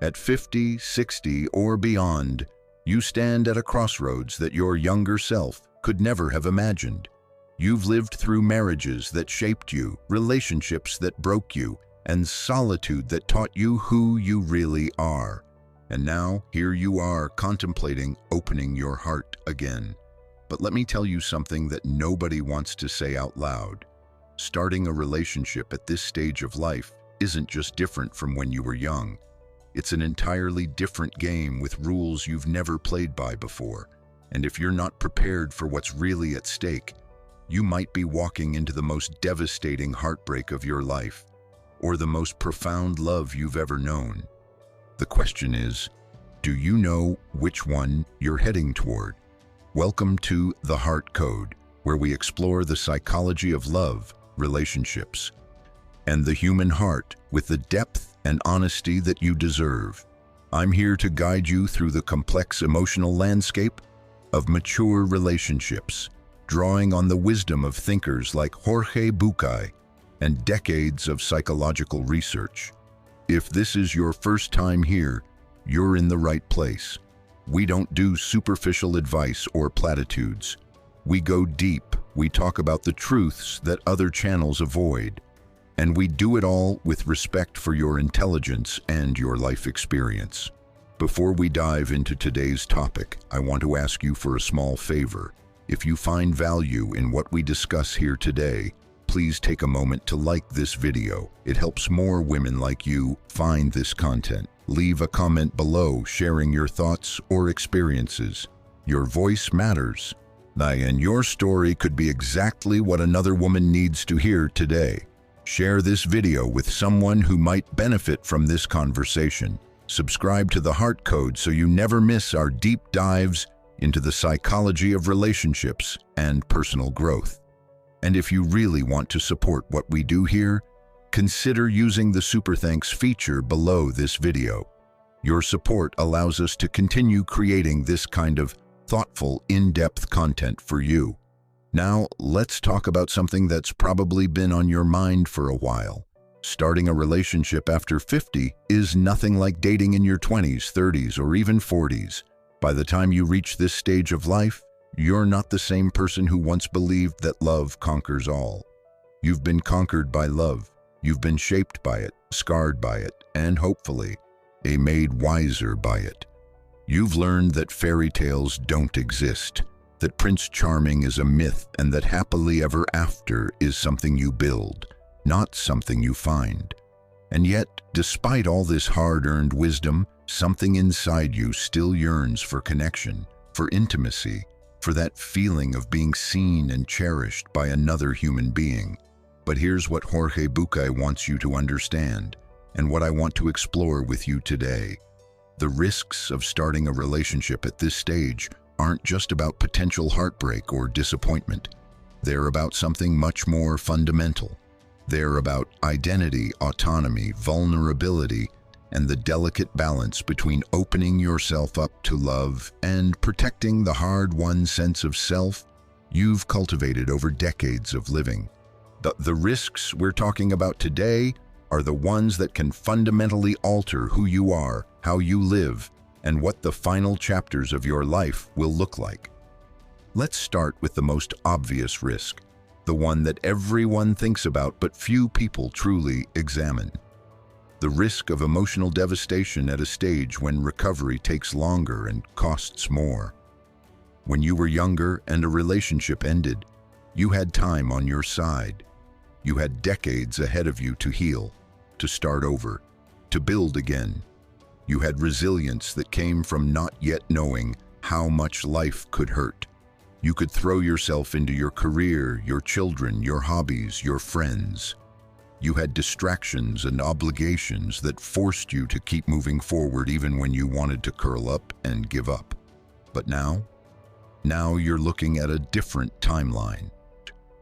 At 50, 60, or beyond, you stand at a crossroads that your younger self could never have imagined. You've lived through marriages that shaped you, relationships that broke you, and solitude that taught you who you really are. And now, here you are, contemplating opening your heart again. But let me tell you something that nobody wants to say out loud. Starting a relationship at this stage of life isn't just different from when you were young. It's an entirely different game with rules you've never played by before. And if you're not prepared for what's really at stake, you might be walking into the most devastating heartbreak of your life, or the most profound love you've ever known. The question is, do you know which one you're heading toward? Welcome to The Heart Code, where we explore the psychology of love, relationships, and the human heart with the depth and honesty that you deserve. I'm here to guide you through the complex emotional landscape of mature relationships, drawing on the wisdom of thinkers like Jorge Bucay and decades of psychological research. If this is your first time here, you're in the right place. We don't do superficial advice or platitudes. We go deep. We talk about the truths that other channels avoid. And we do it all with respect for your intelligence and your life experience. Before we dive into today's topic, I want to ask you for a small favor. If you find value in what we discuss here today, please take a moment to like this video. It helps more women like you find this content. Leave a comment below sharing your thoughts or experiences. Your voice matters, and your story could be exactly what another woman needs to hear today. Share this video with someone who might benefit from this conversation. Subscribe to The Heart Code so you never miss our deep dives into the psychology of relationships and personal growth. And if you really want to support what we do here, consider using the Super Thanks feature below this video. Your support allows us to continue creating this kind of thoughtful, in-depth content for you. Now, let's talk about something that's probably been on your mind for a while. Starting a relationship after 50 is nothing like dating in your 20s, 30s, or even 40s. By the time you reach this stage of life, you're not the same person who once believed that love conquers all. You've been conquered by love. You've been shaped by it, scarred by it, and hopefully, made wiser by it. You've learned that fairy tales don't exist, that Prince Charming is a myth, and that happily ever after is something you build, not something you find. And yet, despite all this hard-earned wisdom, something inside you still yearns for connection, for intimacy, for that feeling of being seen and cherished by another human being. But here's what Jorge Bucay wants you to understand, and what I want to explore with you today. The risks of starting a relationship at this stage aren't just about potential heartbreak or disappointment. They're about something much more fundamental. They're about identity, autonomy, vulnerability, and the delicate balance between opening yourself up to love and protecting the hard-won sense of self you've cultivated over decades of living. The risks we're talking about today are the ones that can fundamentally alter who you are, how you live, and what the final chapters of your life will look like. Let's start with the most obvious risk, the one that everyone thinks about but few people truly examine. The risk of emotional devastation at a stage when recovery takes longer and costs more. When you were younger and a relationship ended, you had time on your side. You had decades ahead of you to heal, to start over, to build again. You had resilience that came from not yet knowing how much life could hurt. You could throw yourself into your career, your children, your hobbies, your friends. You had distractions and obligations that forced you to keep moving forward even when you wanted to curl up and give up. But now you're looking at a different timeline.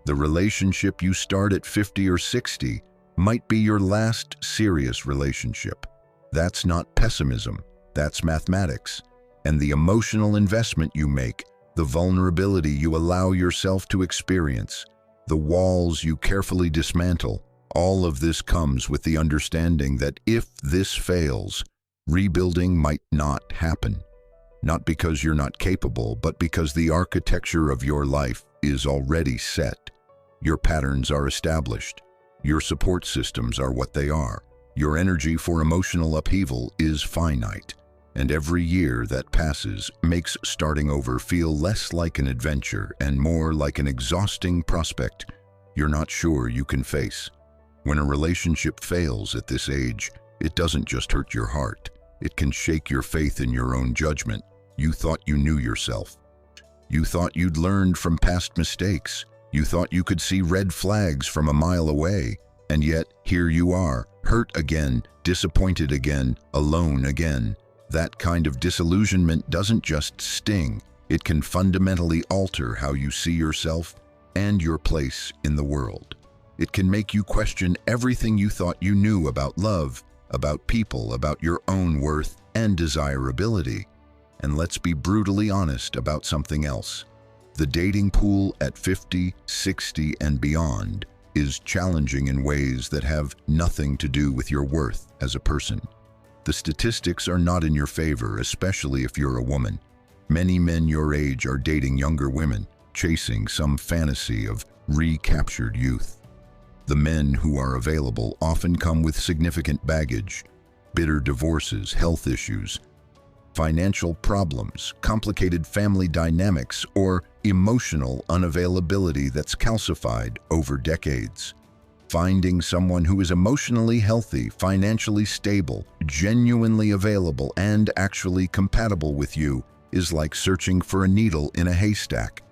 The relationship you start at 50 or 60 might be your last serious relationship. That's not pessimism, that's mathematics. And the emotional investment you make, the vulnerability you allow yourself to experience, the walls you carefully dismantle, all of this comes with the understanding that if this fails, rebuilding might not happen. Not because you're not capable, but because the architecture of your life is already set. Your patterns are established. Your support systems are what they are. Your energy for emotional upheaval is finite. And every year that passes makes starting over feel less like an adventure and more like an exhausting prospect you're not sure you can face. When a relationship fails at this age, it doesn't just hurt your heart. It can shake your faith in your own judgment. You thought you knew yourself. You thought you'd learned from past mistakes. You thought you could see red flags from a mile away. And yet, here you are, hurt again, disappointed again, alone again. That kind of disillusionment doesn't just sting. It can fundamentally alter how you see yourself and your place in the world. It can make you question everything you thought you knew about love, about people, about your own worth and desirability. And let's be brutally honest about something else. The dating pool at 50, 60, and beyond is challenging in ways that have nothing to do with your worth as a person. The statistics are not in your favor, especially if you're a woman. Many men your age are dating younger women, chasing some fantasy of recaptured youth. The men who are available often come with significant baggage, bitter divorces, health issues, financial problems, complicated family dynamics, or emotional unavailability that's calcified over decades. Finding someone who is emotionally healthy, financially stable, genuinely available, and actually compatible with you is like searching for a needle in a haystack.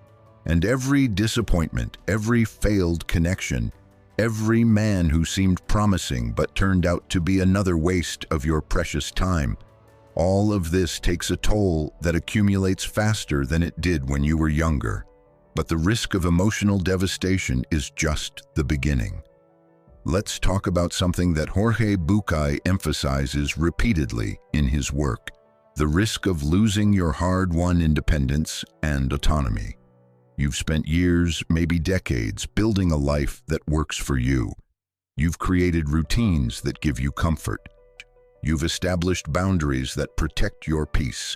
And every disappointment, every failed connection, every man who seemed promising but turned out to be another waste of your precious time, all of this takes a toll that accumulates faster than it did when you were younger. But the risk of emotional devastation is just the beginning. Let's talk about something that Jorge Bucay emphasizes repeatedly in his work: the risk of losing your hard-won independence and autonomy. You've spent years, maybe decades, building a life that works for you. You've created routines that give you comfort. You've established boundaries that protect your peace.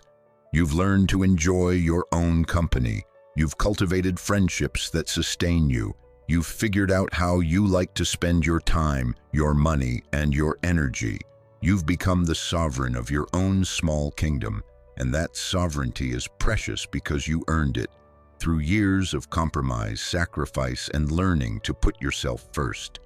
You've learned to enjoy your own company. You've cultivated friendships that sustain you. You've figured out how you like to spend your time, your money, and your energy. You've become the sovereign of your own small kingdom, and that sovereignty is precious because you earned it through years of compromise, sacrifice, and learning to put yourself first.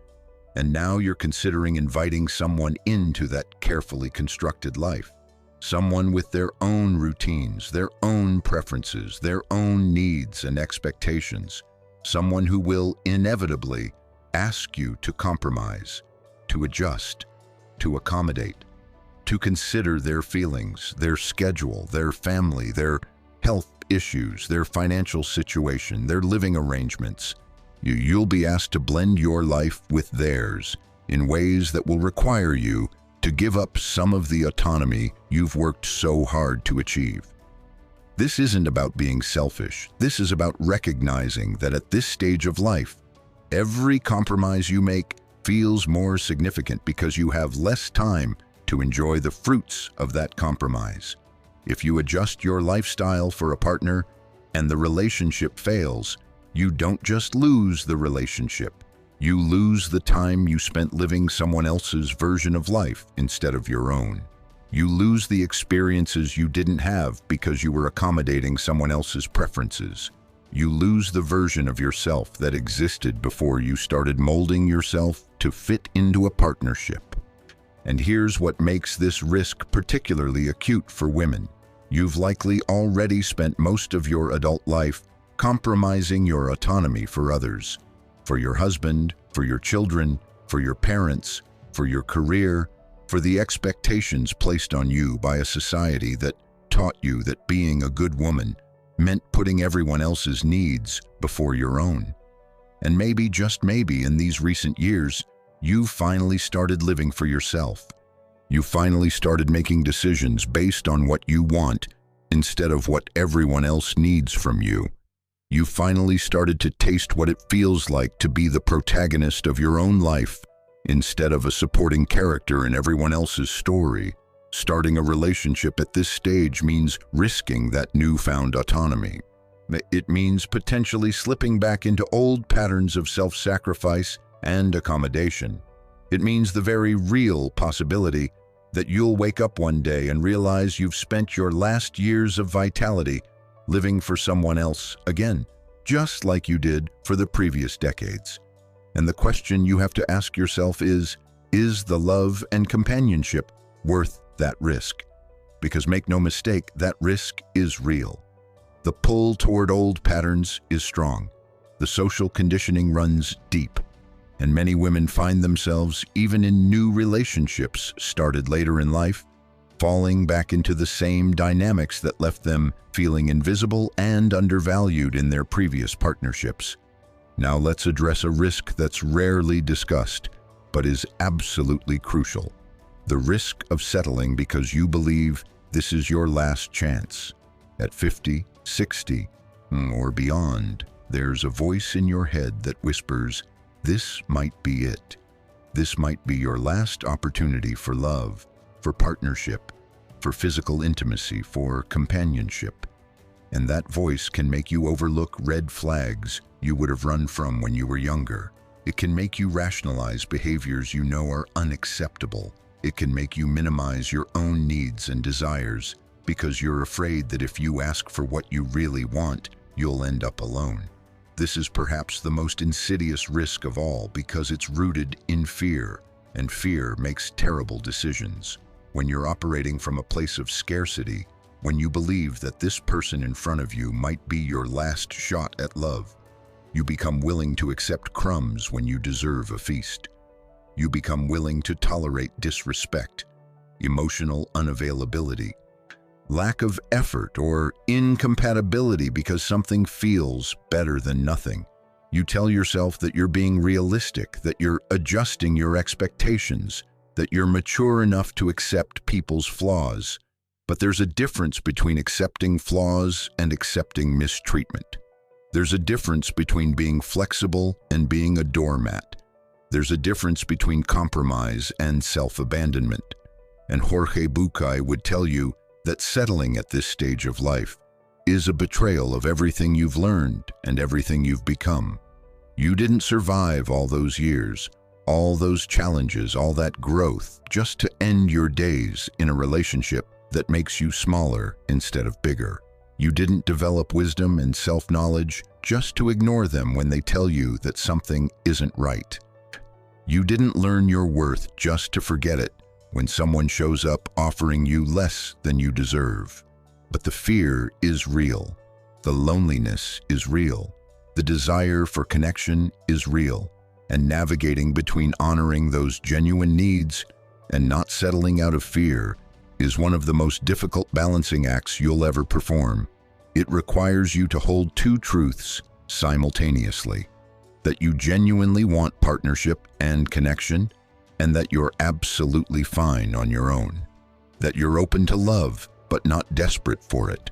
And now you're considering inviting someone into that carefully constructed life. Someone with their own routines, their own preferences, their own needs and expectations. Someone who will inevitably ask you to compromise, to adjust, to accommodate, to consider their feelings, their schedule, their family, their health issues, their financial situation, their living arrangements. You'll be asked to blend your life with theirs in ways that will require you to give up some of the autonomy you've worked so hard to achieve. This isn't about being selfish. This is about recognizing that at this stage of life, every compromise you make feels more significant because you have less time to enjoy the fruits of that compromise. If you adjust your lifestyle for a partner and the relationship fails, you don't just lose the relationship. You lose the time you spent living someone else's version of life instead of your own. You lose the experiences you didn't have because you were accommodating someone else's preferences. You lose the version of yourself that existed before you started molding yourself to fit into a partnership. And here's what makes this risk particularly acute for women. You've likely already spent most of your adult life compromising your autonomy for others, for your husband, for your children, for your parents, for your career, for the expectations placed on you by a society that taught you that being a good woman meant putting everyone else's needs before your own. And maybe, just maybe, in these recent years, you finally started living for yourself. You finally started making decisions based on what you want instead of what everyone else needs from you. You finally started to taste what it feels like to be the protagonist of your own life instead of a supporting character in everyone else's story. Starting a relationship at this stage means risking that newfound autonomy. It means potentially slipping back into old patterns of self-sacrifice and accommodation. It means the very real possibility that you'll wake up one day and realize you've spent your last years of vitality living for someone else again, just like you did for the previous decades. And the question you have to ask yourself is the love and companionship worth that risk? Because make no mistake, that risk is real. The pull toward old patterns is strong. The social conditioning runs deep. And many women find themselves, even in new relationships started later in life, falling back into the same dynamics that left them feeling invisible and undervalued in their previous partnerships. Now let's address a risk that's rarely discussed, but is absolutely crucial. The risk of settling because you believe this is your last chance. At 50, 60, or beyond, there's a voice in your head that whispers, "This might be it. This might be your last opportunity for love, for partnership, for physical intimacy, for companionship." And that voice can make you overlook red flags you would have run from when you were younger. It can make you rationalize behaviors you know are unacceptable. It can make you minimize your own needs and desires because you're afraid that if you ask for what you really want, you'll end up alone. This is perhaps the most insidious risk of all because it's rooted in fear, and fear makes terrible decisions. When you're operating from a place of scarcity, when you believe that this person in front of you might be your last shot at love, you become willing to accept crumbs when you deserve a feast. You become willing to tolerate disrespect, emotional unavailability, lack of effort, or incompatibility because something feels better than nothing. You tell yourself that you're being realistic, that you're adjusting your expectations, that you're mature enough to accept people's flaws. But there's a difference between accepting flaws and accepting mistreatment. There's a difference between being flexible and being a doormat. There's a difference between compromise and self-abandonment. And Jorge Bucay would tell you that settling at this stage of life is a betrayal of everything you've learned and everything you've become. You didn't survive all those years, all those challenges, all that growth, just to end your days in a relationship that makes you smaller instead of bigger. You didn't develop wisdom and self-knowledge just to ignore them when they tell you that something isn't right. You didn't learn your worth just to forget it when someone shows up offering you less than you deserve. But the fear is real. The loneliness is real. The desire for connection is real. And navigating between honoring those genuine needs and not settling out of fear is one of the most difficult balancing acts you'll ever perform. It requires you to hold two truths simultaneously: that you genuinely want partnership and connection, and that you're absolutely fine on your own. That you're open to love, but not desperate for it.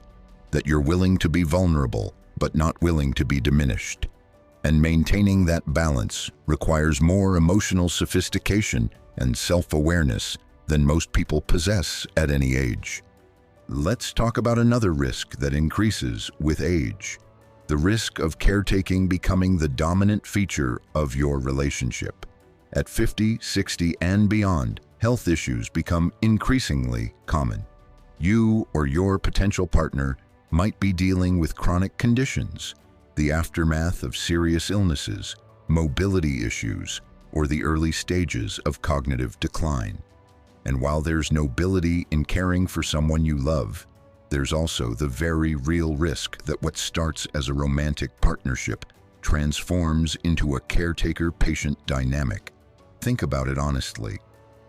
That you're willing to be vulnerable, but not willing to be diminished. And maintaining that balance requires more emotional sophistication and self-awareness than most people possess at any age. Let's talk about another risk that increases with age: the risk of caretaking becoming the dominant feature of your relationship. At 50, 60, and beyond, health issues become increasingly common. You or your potential partner might be dealing with chronic conditions, the aftermath of serious illnesses, mobility issues, or the early stages of cognitive decline. And while there's nobility in caring for someone you love, there's also the very real risk that what starts as a romantic partnership transforms into a caretaker-patient dynamic. Think about it honestly.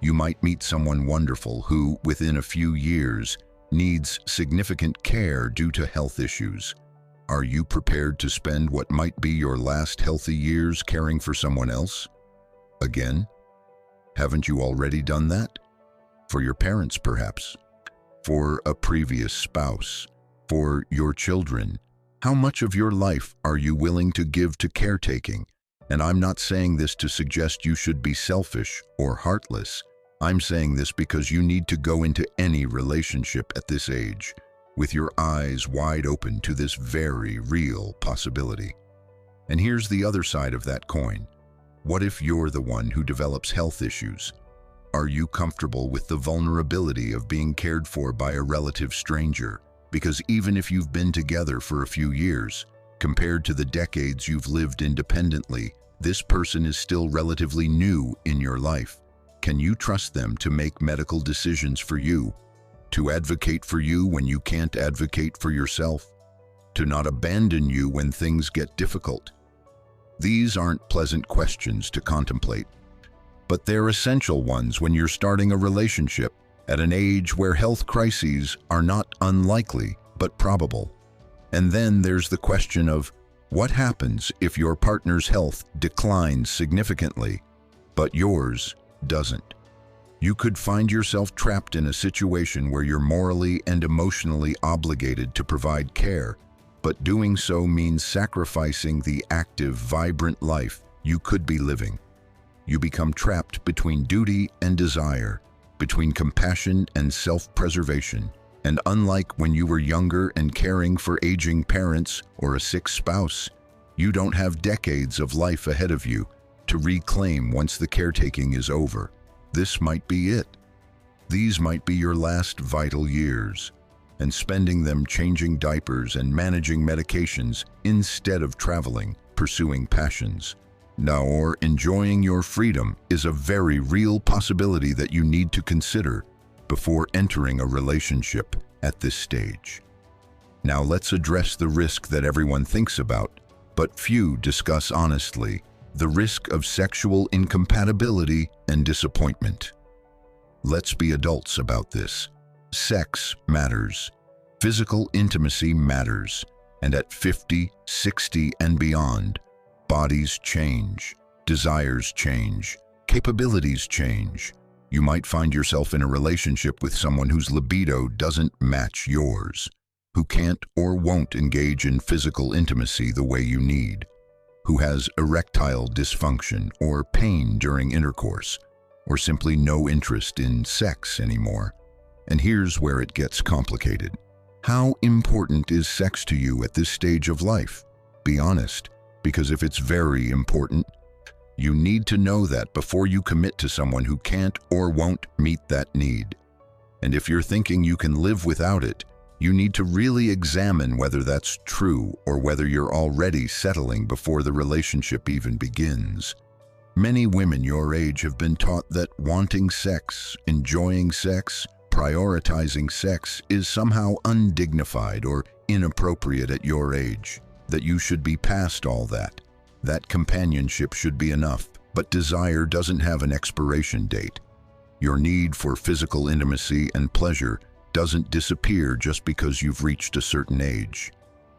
You might meet someone wonderful who, within a few years, needs significant care due to health issues. Are you prepared to spend what might be your last healthy years caring for someone else? Again? Haven't you already done that? For your parents, perhaps? For a previous spouse? For your children? How much of your life are you willing to give to caretaking? And I'm not saying this to suggest you should be selfish or heartless. I'm saying this because you need to go into any relationship at this age with your eyes wide open to this very real possibility. And here's the other side of that coin. What if you're the one who develops health issues? Are you comfortable with the vulnerability of being cared for by a relative stranger? Because even if you've been together for a few years, compared to the decades you've lived independently, this person is still relatively new in your life. Can you trust them to make medical decisions for you? To advocate for you when you can't advocate for yourself? To not abandon you when things get difficult? These aren't pleasant questions to contemplate, but they're essential ones when you're starting a relationship at an age where health crises are not unlikely but probable. And then there's the question of what happens if your partner's health declines significantly, but yours doesn't. You could find yourself trapped in a situation where you're morally and emotionally obligated to provide care, but doing so means sacrificing the active, vibrant life you could be living. You become trapped between duty and desire, between compassion and self-preservation. And unlike when you were younger and caring for aging parents or a sick spouse, you don't have decades of life ahead of you to reclaim once the caretaking is over. This might be it. These might be your last vital years, and spending them changing diapers and managing medications instead of traveling, pursuing passions, or enjoying your freedom is a very real possibility that you need to consider before entering a relationship at this stage. Now let's address the risk that everyone thinks about, but few discuss honestly: the risk of sexual incompatibility and disappointment. Let's be adults about this. Sex matters. Physical intimacy matters. And at 50, 60, and beyond, bodies change, desires change, capabilities change. You might find yourself in a relationship with someone whose libido doesn't match yours, who can't or won't engage in physical intimacy the way you need, who has erectile dysfunction or pain during intercourse, or simply no interest in sex anymore. And here's where it gets complicated. How important is sex to you at this stage of life? Be honest, because if it's very important, you need to know that before you commit to someone who can't or won't meet that need. And if you're thinking you can live without it, you need to really examine whether that's true or whether you're already settling before the relationship even begins. Many women your age have been taught that wanting sex, enjoying sex, prioritizing sex is somehow undignified or inappropriate at your age, that you should be past all that. That companionship should be enough, but desire doesn't have an expiration date. Your need for physical intimacy and pleasure doesn't disappear just because you've reached a certain age.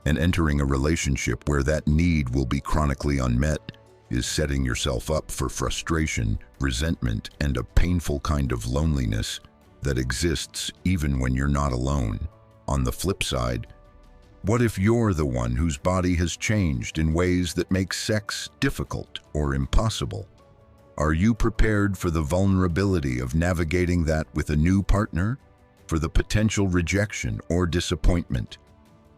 And entering a relationship where that need will be chronically unmet is setting yourself up for frustration, resentment, and a painful kind of loneliness that exists even when you're not alone. On the flip side, what if you're the one whose body has changed in ways that make sex difficult or impossible? Are you prepared for the vulnerability of navigating that with a new partner? For the potential rejection or disappointment?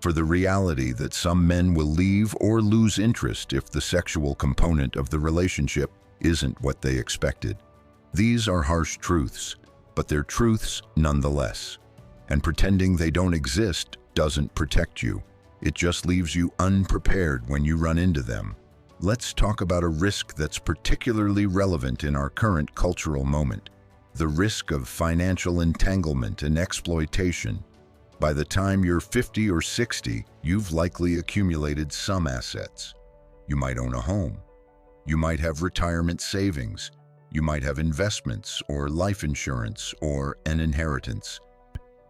For the reality that some men will leave or lose interest if the sexual component of the relationship isn't what they expected? These are harsh truths, but they're truths nonetheless. And pretending they don't exist doesn't protect you. It just leaves you unprepared when you run into them. Let's talk about a risk that's particularly relevant in our current cultural moment: the risk of financial entanglement and exploitation. By the time you're 50 or 60, you've likely accumulated some assets. You might own a home. You might have retirement savings. You might have investments or life insurance or an inheritance.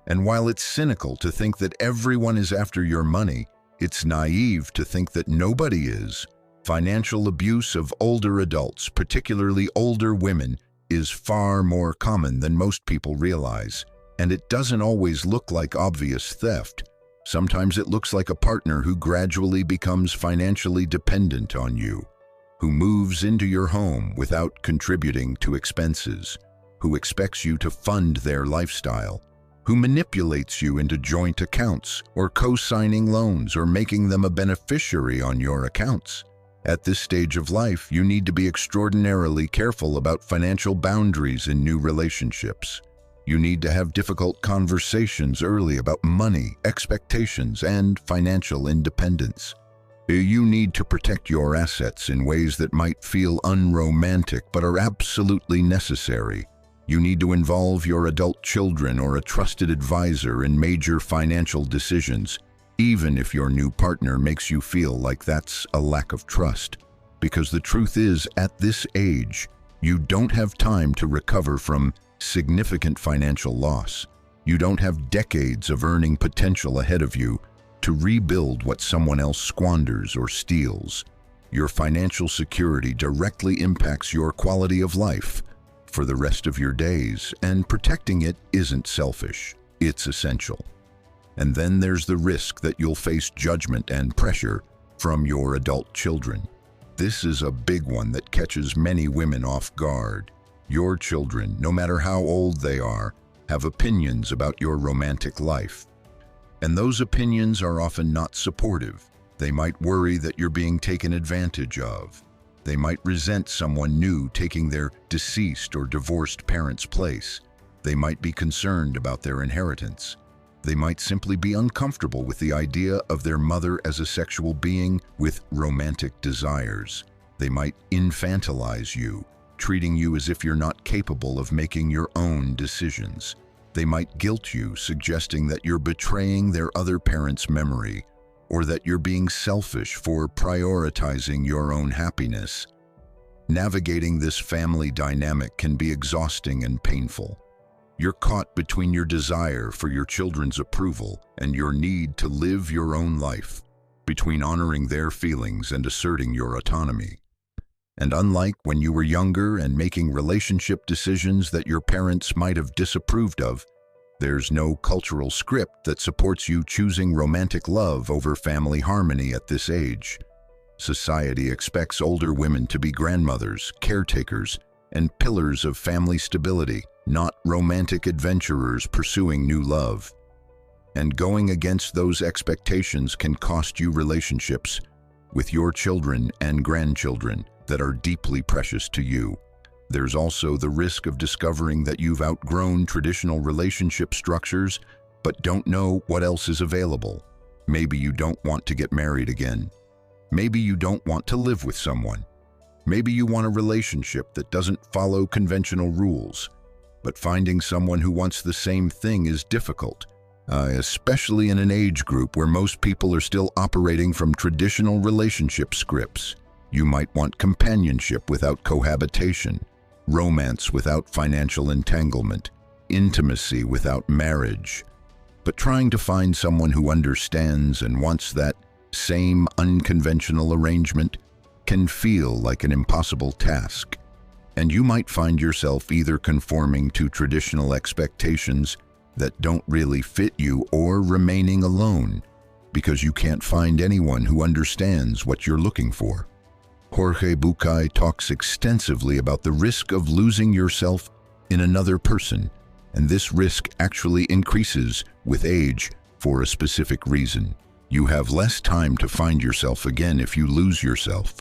And while it's cynical to think that everyone is after your money, it's naive to think that nobody is. Financial abuse of older adults, particularly older women, is far more common than most people realize. And it doesn't always look like obvious theft. Sometimes it looks like a partner who gradually becomes financially dependent on you, who moves into your home without contributing to expenses, who expects you to fund their lifestyle, who manipulates you into joint accounts or co-signing loans or making them a beneficiary on your accounts. At this stage of life, you need to be extraordinarily careful about financial boundaries in new relationships. You need to have difficult conversations early about money, expectations, and financial independence. You need to protect your assets in ways that might feel unromantic but are absolutely necessary. You need to involve your adult children or a trusted advisor in major financial decisions, even if your new partner makes you feel like that's a lack of trust. Because the truth is, at this age, you don't have time to recover from significant financial loss. You don't have decades of earning potential ahead of you to rebuild what someone else squanders or steals. Your financial security directly impacts your quality of life for the rest of your days, and protecting it isn't selfish, it's essential. And then there's the risk that you'll face judgment and pressure from your adult children. This is a big one that catches many women off guard. Your children, no matter how old they are, have opinions about your romantic life. And those opinions are often not supportive. They might worry that you're being taken advantage of. They might resent someone new taking their deceased or divorced parent's place. They might be concerned about their inheritance. They might simply be uncomfortable with the idea of their mother as a sexual being with romantic desires. They might infantilize you, treating you as if you're not capable of making your own decisions. They might guilt you, suggesting that you're betraying their other parent's memory, or that you're being selfish for prioritizing your own happiness. Navigating this family dynamic can be exhausting and painful. You're caught between your desire for your children's approval and your need to live your own life, between honoring their feelings and asserting your autonomy. And unlike when you were younger and making relationship decisions that your parents might have disapproved of, there's no cultural script that supports you choosing romantic love over family harmony at this age. Society expects older women to be grandmothers, caretakers, and pillars of family stability, not romantic adventurers pursuing new love. And going against those expectations can cost you relationships with your children and grandchildren that are deeply precious to you. There's also the risk of discovering that you've outgrown traditional relationship structures but don't know what else is available. Maybe you don't want to get married again. Maybe you don't want to live with someone. Maybe you want a relationship that doesn't follow conventional rules. But finding someone who wants the same thing is difficult, especially in an age group where most people are still operating from traditional relationship scripts. You might want companionship without cohabitation, romance without financial entanglement, intimacy without marriage. But trying to find someone who understands and wants that same unconventional arrangement can feel like an impossible task. And you might find yourself either conforming to traditional expectations that don't really fit you or remaining alone because you can't find anyone who understands what you're looking for. Jorge Bucay talks extensively about the risk of losing yourself in another person, and this risk actually increases with age for a specific reason. You have less time to find yourself again if you lose yourself.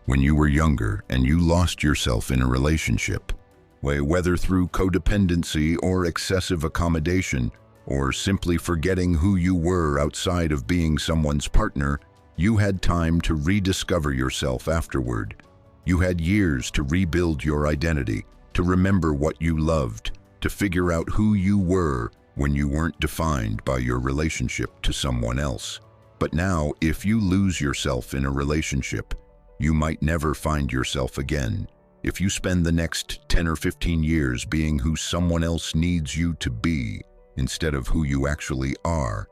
When you were younger and you lost yourself in a relationship, whether through codependency or excessive accommodation, or simply forgetting who you were outside of being someone's partner, you had time to rediscover yourself afterward. You had years to rebuild your identity, to remember what you loved, to figure out who you were when you weren't defined by your relationship to someone else. But now, if you lose yourself in a relationship, you might never find yourself again. If you spend the next 10 or 15 years being who someone else needs you to be instead of who you actually are,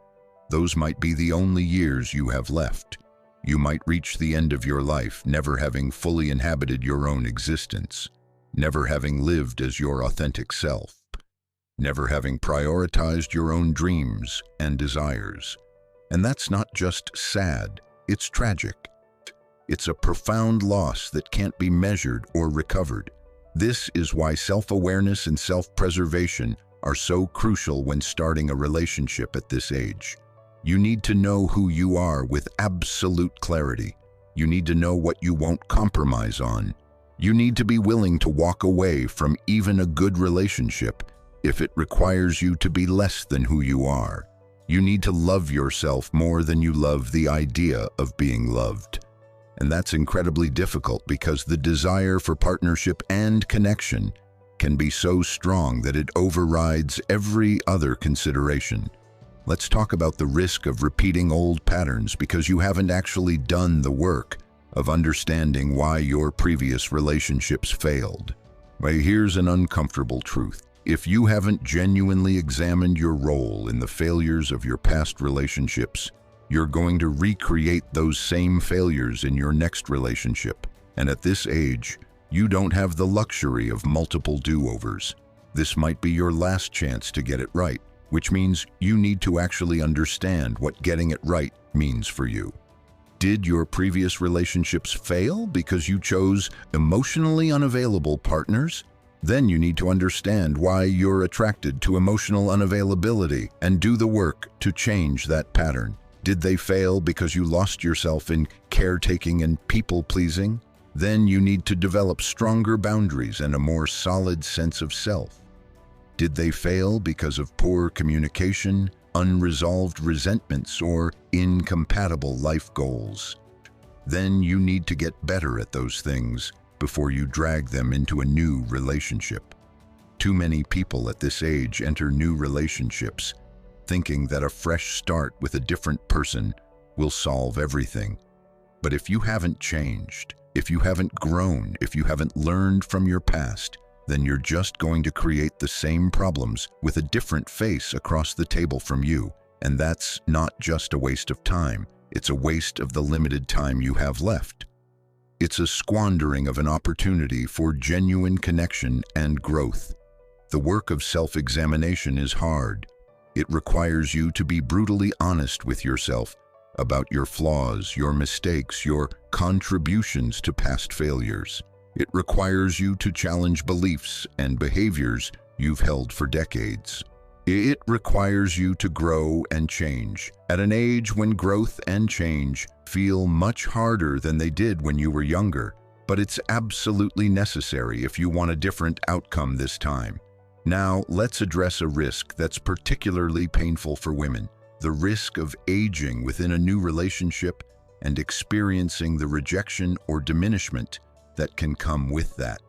those might be the only years you have left. You might reach the end of your life never having fully inhabited your own existence, never having lived as your authentic self, never having prioritized your own dreams and desires. And that's not just sad, it's tragic. It's a profound loss that can't be measured or recovered. This is why self-awareness and self-preservation are so crucial when starting a relationship at this age. You need to know who you are with absolute clarity. You need to know what you won't compromise on. You need to be willing to walk away from even a good relationship if it requires you to be less than who you are. You need to love yourself more than you love the idea of being loved. And that's incredibly difficult because the desire for partnership and connection can be so strong that it overrides every other consideration. Let's talk about the risk of repeating old patterns because you haven't actually done the work of understanding why your previous relationships failed. Well, here's an uncomfortable truth. If you haven't genuinely examined your role in the failures of your past relationships, you're going to recreate those same failures in your next relationship. And at this age, you don't have the luxury of multiple do-overs. This might be your last chance to get it right, which means you need to actually understand what getting it right means for you. Did your previous relationships fail because you chose emotionally unavailable partners? Then you need to understand why you're attracted to emotional unavailability and do the work to change that pattern. Did they fail because you lost yourself in caretaking and people-pleasing? Then you need to develop stronger boundaries and a more solid sense of self. Did they fail because of poor communication, unresolved resentments, or incompatible life goals? Then you need to get better at those things before you drag them into a new relationship. Too many people at this age enter new relationships thinking that a fresh start with a different person will solve everything. But if you haven't changed, if you haven't grown, if you haven't learned from your past, then you're just going to create the same problems with a different face across the table from you. And that's not just a waste of time. It's a waste of the limited time you have left. It's a squandering of an opportunity for genuine connection and growth. The work of self-examination is hard. It requires you to be brutally honest with yourself about your flaws, your mistakes, your contributions to past failures. It requires you to challenge beliefs and behaviors you've held for decades. It requires you to grow and change at an age when growth and change feel much harder than they did when you were younger, but it's absolutely necessary if you want a different outcome this time. Now, let's address a risk that's particularly painful for women: the risk of aging within a new relationship and experiencing the rejection or diminishment that can come with that.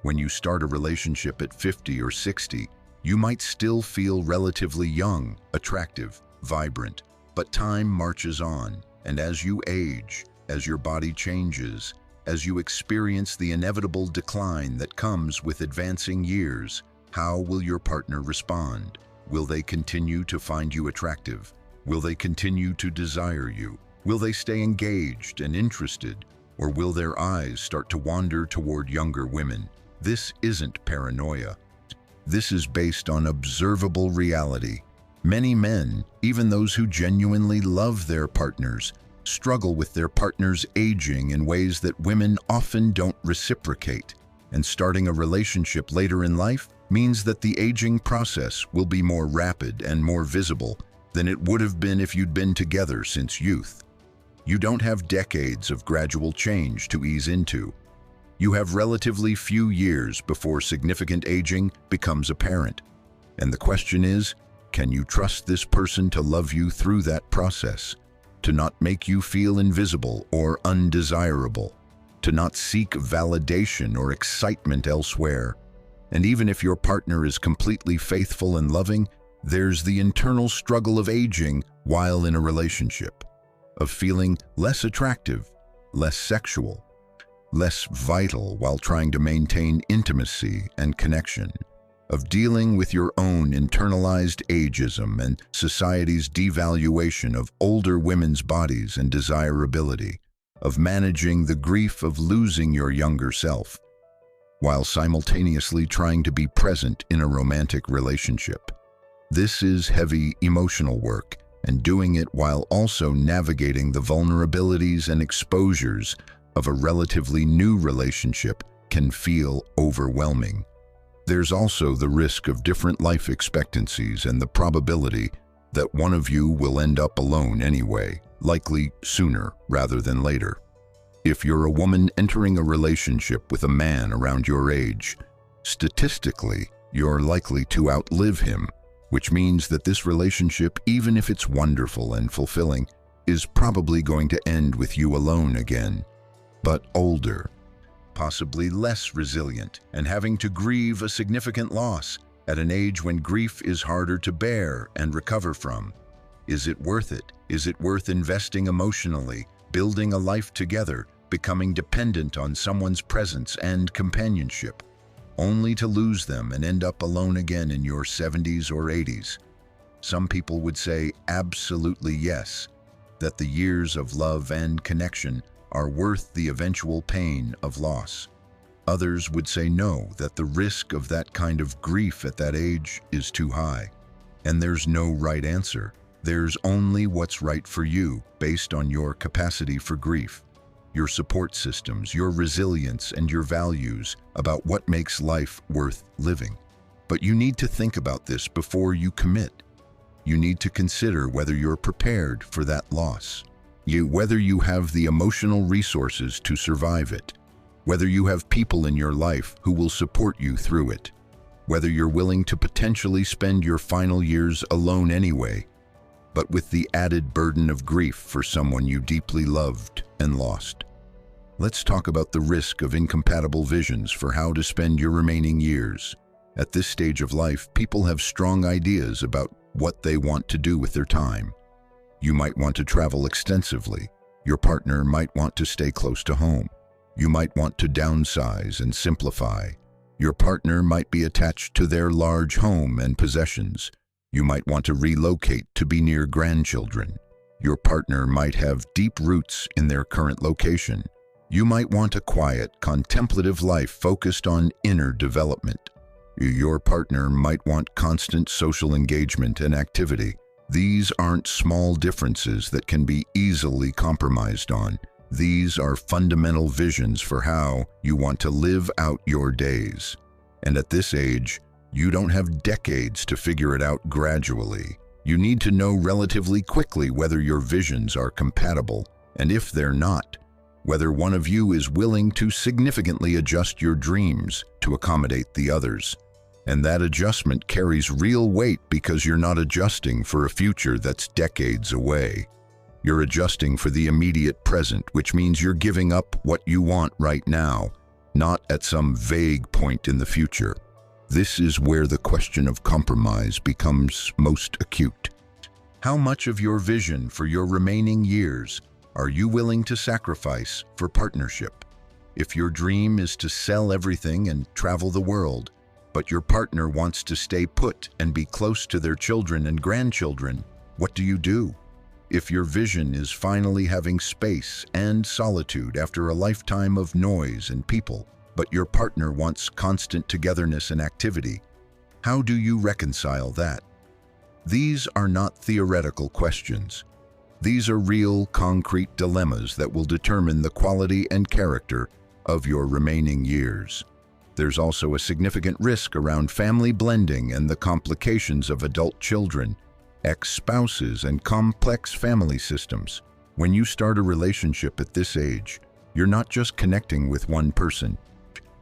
When you start a relationship at 50 or 60, you might still feel relatively young, attractive, vibrant, but time marches on, and as you age, as your body changes, as you experience the inevitable decline that comes with advancing years, how will your partner respond? Will they continue to find you attractive? Will they continue to desire you? Will they stay engaged and interested? Or will their eyes start to wander toward younger women? This isn't paranoia. This is based on observable reality. Many men, even those who genuinely love their partners, struggle with their partners aging in ways that women often don't reciprocate. And starting a relationship later in life means that the aging process will be more rapid and more visible than it would have been if you'd been together since youth. You don't have decades of gradual change to ease into. You have relatively few years before significant aging becomes apparent. And the question is, can you trust this person to love you through that process, to not make you feel invisible or undesirable, to not seek validation or excitement elsewhere? And even if your partner is completely faithful and loving, there's the internal struggle of aging while in a relationship, of feeling less attractive, less sexual, less vital while trying to maintain intimacy and connection, of dealing with your own internalized ageism and society's devaluation of older women's bodies and desirability, of managing the grief of losing your younger self, while simultaneously trying to be present in a romantic relationship. This is heavy emotional work, and doing it while also navigating the vulnerabilities and exposures of a relatively new relationship can feel overwhelming. There's also the risk of different life expectancies and the probability that one of you will end up alone anyway, likely sooner rather than later. If you're a woman entering a relationship with a man around your age, statistically, you're likely to outlive him, which means that this relationship, even if it's wonderful and fulfilling, is probably going to end with you alone again, but older, possibly less resilient, and having to grieve a significant loss at an age when grief is harder to bear and recover from. Is it worth it? Is it worth investing emotionally, building a life together, becoming dependent on someone's presence and companionship, only to lose them and end up alone again in your 70s or 80s? Some people would say absolutely yes, that the years of love and connection are worth the eventual pain of loss. Others would say no, that the risk of that kind of grief at that age is too high. And there's no right answer. There's only what's right for you based on your capacity for grief, your support systems, your resilience, and your values about what makes life worth living. But you need to think about this before you commit. You need to consider whether you're prepared for that loss, whether you have the emotional resources to survive it, whether you have people in your life who will support you through it, whether you're willing to potentially spend your final years alone anyway, but with the added burden of grief for someone you deeply loved and lost. Let's talk about the risk of incompatible visions for how to spend your remaining years. At this stage of life, people have strong ideas about what they want to do with their time. You might want to travel extensively. Your partner might want to stay close to home. You might want to downsize and simplify. Your partner might be attached to their large home and possessions. You might want to relocate to be near grandchildren. Your partner might have deep roots in their current location. You might want a quiet, contemplative life focused on inner development. Your partner might want constant social engagement and activity. These aren't small differences that can be easily compromised on. These are fundamental visions for how you want to live out your days. And at this age, you don't have decades to figure it out gradually. You need to know relatively quickly whether your visions are compatible, and if they're not, whether one of you is willing to significantly adjust your dreams to accommodate the others. And that adjustment carries real weight because you're not adjusting for a future that's decades away. You're adjusting for the immediate present, which means you're giving up what you want right now, not at some vague point in the future. This is where the question of compromise becomes most acute. How much of your vision for your remaining years are you willing to sacrifice for partnership? If your dream is to sell everything and travel the world, but your partner wants to stay put and be close to their children and grandchildren, what do you do? If your vision is finally having space and solitude after a lifetime of noise and people, but your partner wants constant togetherness and activity, how do you reconcile that? These are not theoretical questions. These are real, concrete dilemmas that will determine the quality and character of your remaining years. There's also a significant risk around family blending and the complications of adult children, ex-spouses, and complex family systems. When you start a relationship at this age, you're not just connecting with one person.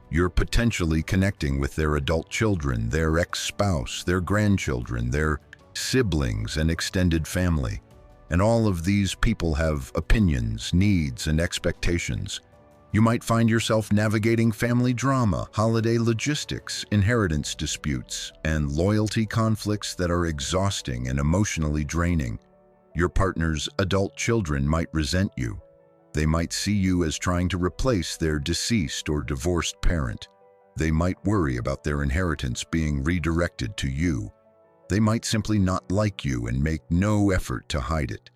You're potentially connecting with their adult children, their ex-spouse, their grandchildren, their siblings, and extended family. And all of these people have opinions, needs, and expectations. You might find yourself navigating family drama, holiday logistics, inheritance disputes, and loyalty conflicts that are exhausting and emotionally draining. Your partner's adult children might resent you. They might see you as trying to replace their deceased or divorced parent. They might worry about their inheritance being redirected to you. They might simply not like you and make no effort to hide it.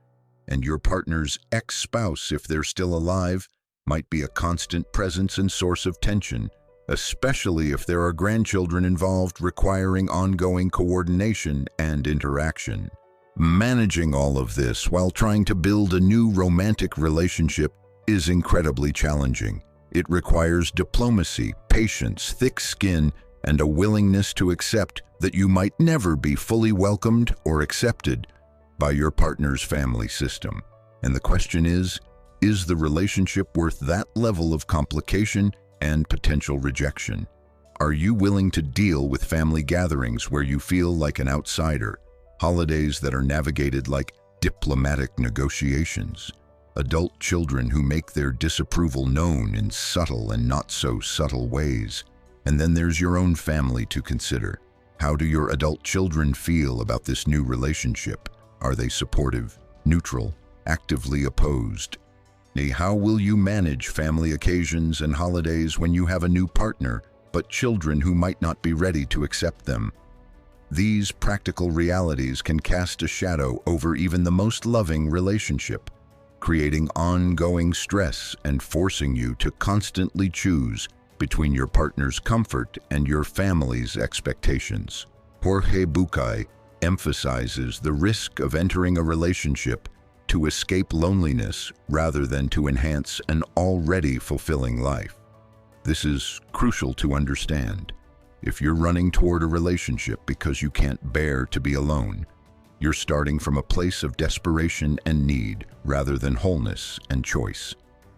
And your partner's ex-spouse, if they're still alive, might be a constant presence and source of tension, especially if there are grandchildren involved requiring ongoing coordination and interaction. Managing all of this while trying to build a new romantic relationship is incredibly challenging. It requires diplomacy, patience, thick skin, and a willingness to accept that you might never be fully welcomed or accepted by your partner's family system. And the question is the relationship worth that level of complication and potential rejection? Are you willing to deal with family gatherings where you feel like an outsider, holidays that are navigated like diplomatic negotiations, adult children who make their disapproval known in subtle and not so subtle ways? And then there's your own family to consider. How do your adult children feel about this new relationship? Are they supportive, neutral, actively opposed? How will you manage family occasions and holidays when you have a new partner, but children who might not be ready to accept them? These practical realities can cast a shadow over even the most loving relationship, creating ongoing stress and forcing you to constantly choose between your partner's comfort and your family's expectations. Jorge Bucay emphasizes the risk of entering a relationship to escape loneliness rather than to enhance an already fulfilling life. This is crucial to understand. If you're running toward a relationship because you can't bear to be alone, you're starting from a place of desperation and need rather than wholeness and choice.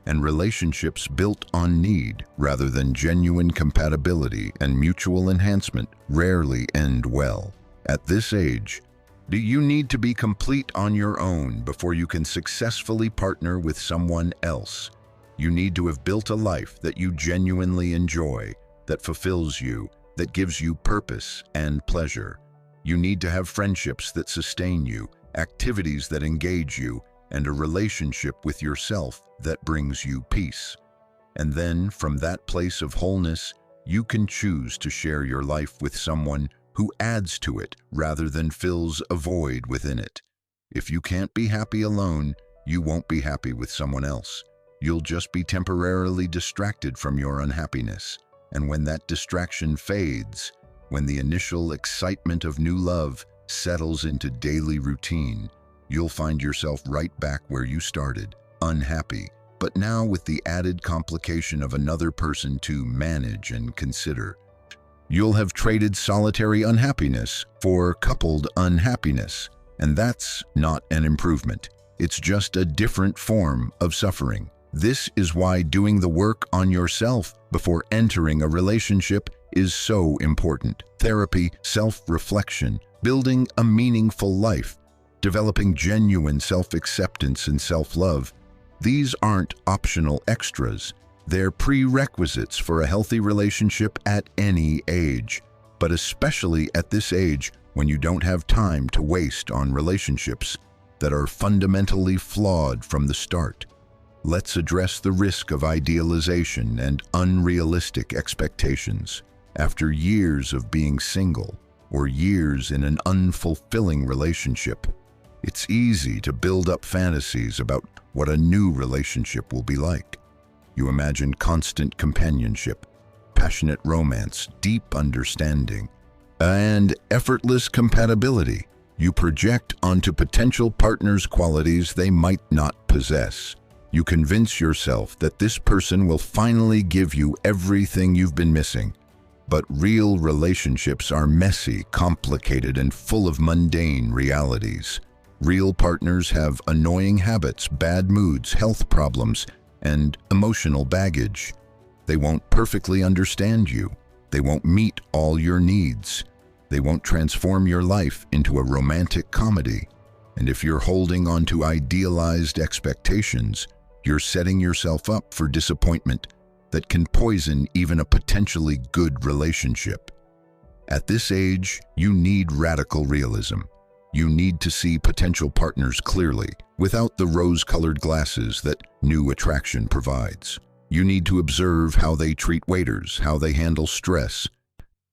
And relationships built on need rather than genuine compatibility and mutual enhancement rarely end well. At this age, do you need to be complete on your own before you can successfully partner with someone else? You need to have built a life that you genuinely enjoy, that fulfills you, that gives you purpose and pleasure. You need to have friendships that sustain you, activities that engage you, and a relationship with yourself that brings you peace. And then, from that place of wholeness, you can choose to share your life with someone who adds to it rather than fills a void within it. If you can't be happy alone, you won't be happy with someone else. You'll just be temporarily distracted from your unhappiness. And when that distraction fades, when the initial excitement of new love settles into daily routine, you'll find yourself right back where you started, unhappy, but now with the added complication of another person to manage and consider. You'll have traded solitary unhappiness for coupled unhappiness, and that's not an improvement. It's just a different form of suffering. This is why doing the work on yourself before entering a relationship is so important. Therapy, self-reflection, building a meaningful life, developing genuine self-acceptance and self-love. These aren't optional extras. They're prerequisites for a healthy relationship at any age, but especially at this age when you don't have time to waste on relationships that are fundamentally flawed from the start. Let's address the risk of idealization and unrealistic expectations. After years of being single or years in an unfulfilling relationship, it's easy to build up fantasies about what a new relationship will be like. You imagine constant companionship, passionate romance, deep understanding, and effortless compatibility. You project onto potential partners qualities they might not possess. You convince yourself that this person will finally give you everything you've been missing. But real relationships are messy, complicated, and full of mundane realities. Real partners have annoying habits, bad moods, health problems, and emotional baggage. They won't perfectly understand you. They won't meet all your needs. They won't transform your life into a romantic comedy. And if you're holding on to idealized expectations, you're setting yourself up for disappointment that can poison even a potentially good relationship. At this age, you need radical realism. You need to see potential partners clearly, without the rose-colored glasses that new attraction provides. You need to observe how they treat waiters, how they handle stress,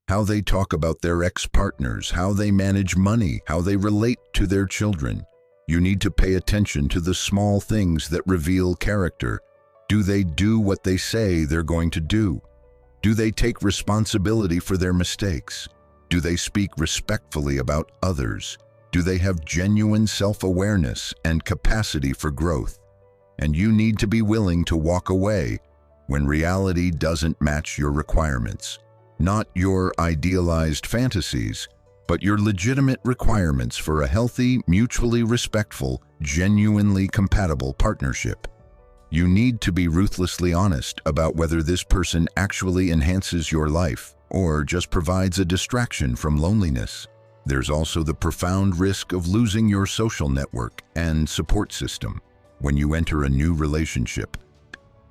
how they talk about their ex-partners, how they manage money, how they relate to their children. You need to pay attention to the small things that reveal character. Do they do what they say they're going to do? Do they take responsibility for their mistakes? Do they speak respectfully about others? Do they have genuine self-awareness and capacity for growth? And you need to be willing to walk away when reality doesn't match your requirements. Not your idealized fantasies, but your legitimate requirements for a healthy, mutually respectful, genuinely compatible partnership. You need to be ruthlessly honest about whether this person actually enhances your life or just provides a distraction from loneliness. There's also the profound risk of losing your social network and support system when you enter a new relationship.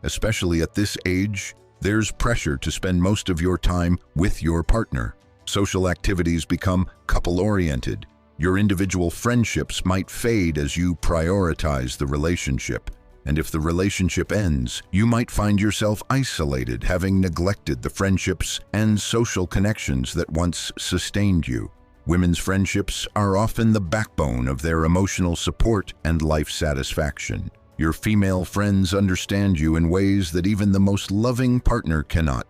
Especially at this age, there's pressure to spend most of your time with your partner. Social activities become couple-oriented. Your individual friendships might fade as you prioritize the relationship. And if the relationship ends, you might find yourself isolated, having neglected the friendships and social connections that once sustained you. Women's friendships are often the backbone of their emotional support and life satisfaction. Your female friends understand you in ways that even the most loving partner cannot.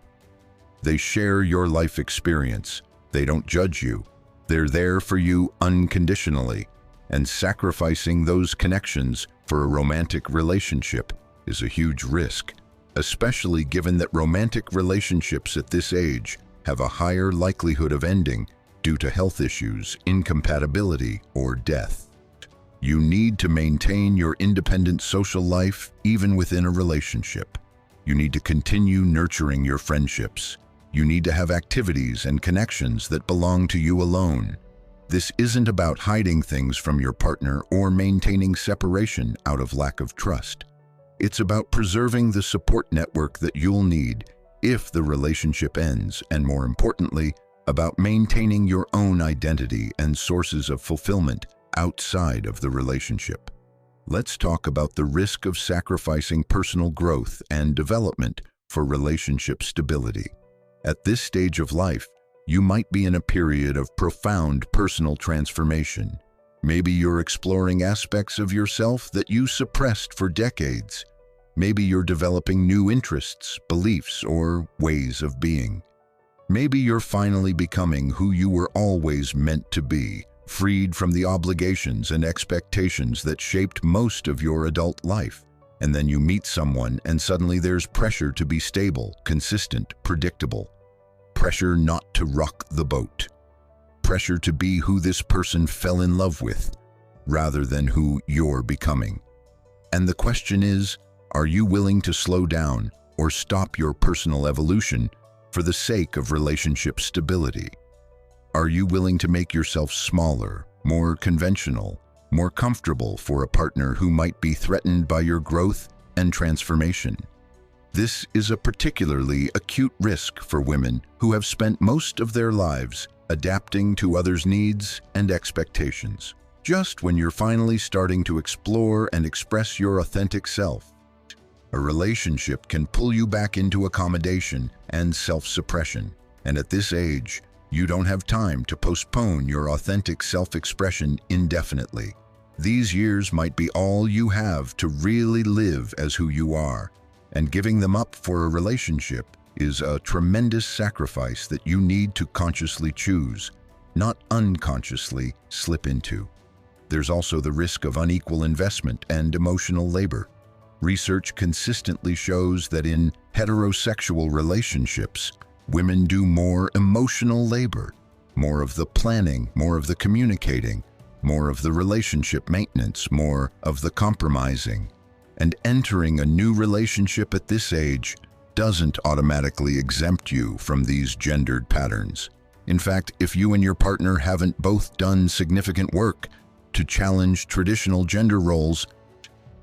They share your life experience. They don't judge you. They're there for you unconditionally. And sacrificing those connections for a romantic relationship is a huge risk, especially given that romantic relationships at this age have a higher likelihood of ending due to health issues, incompatibility, or death. You need to maintain your independent social life even within a relationship. You need to continue nurturing your friendships. You need to have activities and connections that belong to you alone. This isn't about hiding things from your partner or maintaining separation out of lack of trust. It's about preserving the support network that you'll need if the relationship ends, and more importantly, about maintaining your own identity and sources of fulfillment outside of the relationship. Let's talk about the risk of sacrificing personal growth and development for relationship stability. At this stage of life, you might be in a period of profound personal transformation. Maybe you're exploring aspects of yourself that you suppressed for decades. Maybe you're developing new interests, beliefs, or ways of being. Maybe you're finally becoming who you were always meant to be, freed from the obligations and expectations that shaped most of your adult life. And then you meet someone and suddenly there's pressure to be stable, consistent, predictable. Pressure not to rock the boat. Pressure to be who this person fell in love with, rather than who you're becoming. And the question is, are you willing to slow down or stop your personal evolution for the sake of relationship stability? Are you willing to make yourself smaller, more conventional, more comfortable for a partner who might be threatened by your growth and transformation? This is a particularly acute risk for women who have spent most of their lives adapting to others' needs and expectations. Just when you're finally starting to explore and express your authentic self, a relationship can pull you back into accommodation and self-suppression. And at this age, you don't have time to postpone your authentic self-expression indefinitely. These years might be all you have to really live as who you are, and giving them up for a relationship is a tremendous sacrifice that you need to consciously choose, not unconsciously slip into. There's also the risk of unequal investment and emotional labor. Research consistently shows that in heterosexual relationships, women do more emotional labor, more of the planning, more of the communicating, more of the relationship maintenance, more of the compromising. And entering a new relationship at this age doesn't automatically exempt you from these gendered patterns. In fact, if you and your partner haven't both done significant work to challenge traditional gender roles,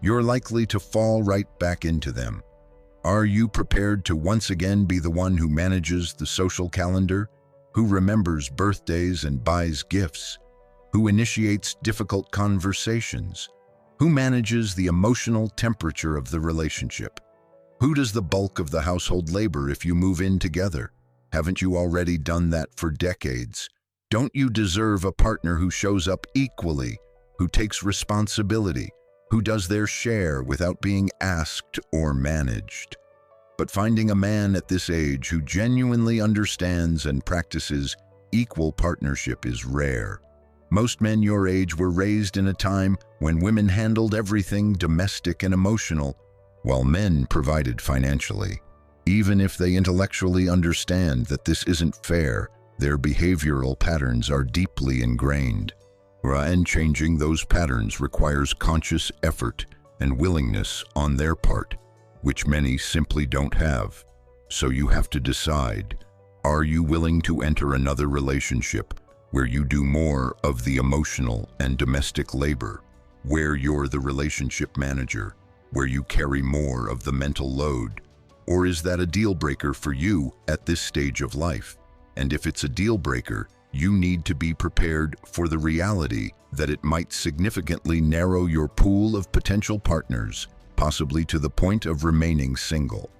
you're likely to fall right back into them. Are you prepared to once again be the one who manages the social calendar, who remembers birthdays and buys gifts, who initiates difficult conversations, who manages the emotional temperature of the relationship? Who does the bulk of the household labor if you move in together? Haven't you already done that for decades? Don't you deserve a partner who shows up equally, who takes responsibility, who does their share without being asked or managed? But finding a man at this age who genuinely understands and practices equal partnership is rare. Most men your age were raised in a time when women handled everything domestic and emotional, while men provided financially. Even if they intellectually understand that this isn't fair, their behavioral patterns are deeply ingrained. And changing those patterns requires conscious effort and willingness on their part, which many simply don't have. So you have to decide, are you willing to enter another relationship where you do more of the emotional and domestic labor, where you're the relationship manager, where you carry more of the mental load? Or is that a deal breaker for you at this stage of life? And if it's a deal breaker, you need to be prepared for the reality that it might significantly narrow your pool of potential partners, possibly to the point of remaining single.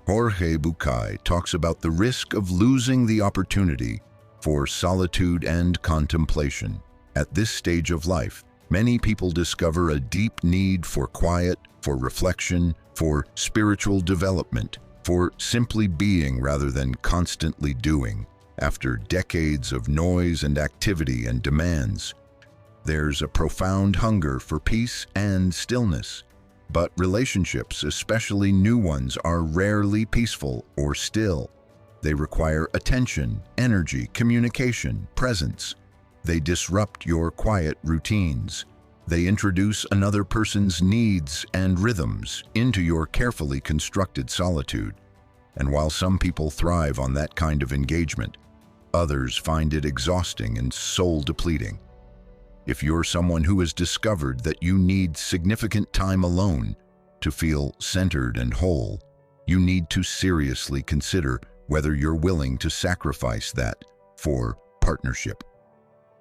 Jorge Bucay talks about the risk of losing the opportunity for solitude and contemplation. At this stage of life, many people discover a deep need for quiet, for reflection, for spiritual development, for simply being rather than constantly doing. After decades of noise and activity and demands, there's a profound hunger for peace and stillness. But relationships, especially new ones, are rarely peaceful or still. They require attention, energy, communication, presence. They disrupt your quiet routines. They introduce another person's needs and rhythms into your carefully constructed solitude. And while some people thrive on that kind of engagement, others find it exhausting and soul-depleting. If you're someone who has discovered that you need significant time alone to feel centered and whole, you need to seriously consider whether you're willing to sacrifice that for partnership.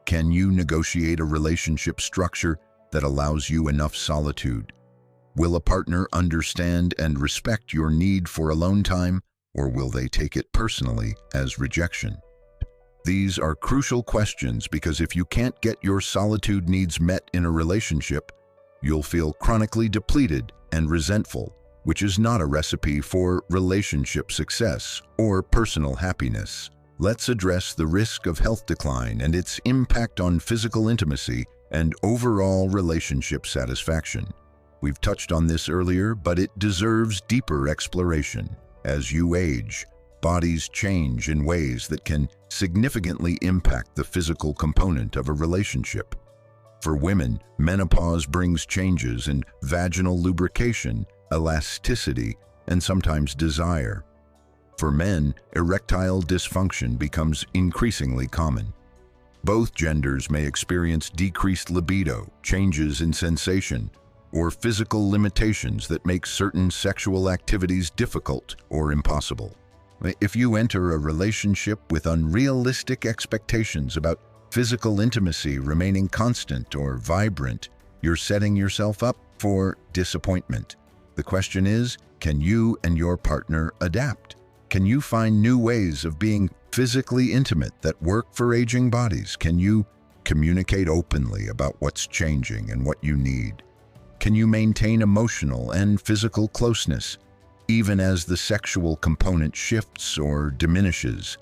Can you negotiate a relationship structure that allows you enough solitude? Will a partner understand and respect your need for alone time, or will they take it personally as rejection? These are crucial questions because if you can't get your solitude needs met in a relationship, you'll feel chronically depleted and resentful, which is not a recipe for relationship success or personal happiness. Let's address the risk of health decline and its impact on physical intimacy and overall relationship satisfaction. We've touched on this earlier, but it deserves deeper exploration. As you age, bodies change in ways that can significantly impact the physical component of a relationship. For women, menopause brings changes in vaginal lubrication, elasticity, and sometimes desire. For men, erectile dysfunction becomes increasingly common. Both genders may experience decreased libido, changes in sensation, or physical limitations that make certain sexual activities difficult or impossible. If you enter a relationship with unrealistic expectations about physical intimacy remaining constant or vibrant, you're setting yourself up for disappointment. The question is, can you and your partner adapt? Can you find new ways of being physically intimate that work for aging bodies? Can you communicate openly about what's changing and what you need? Can you maintain emotional and physical closeness, even as the sexual component shifts or diminishes?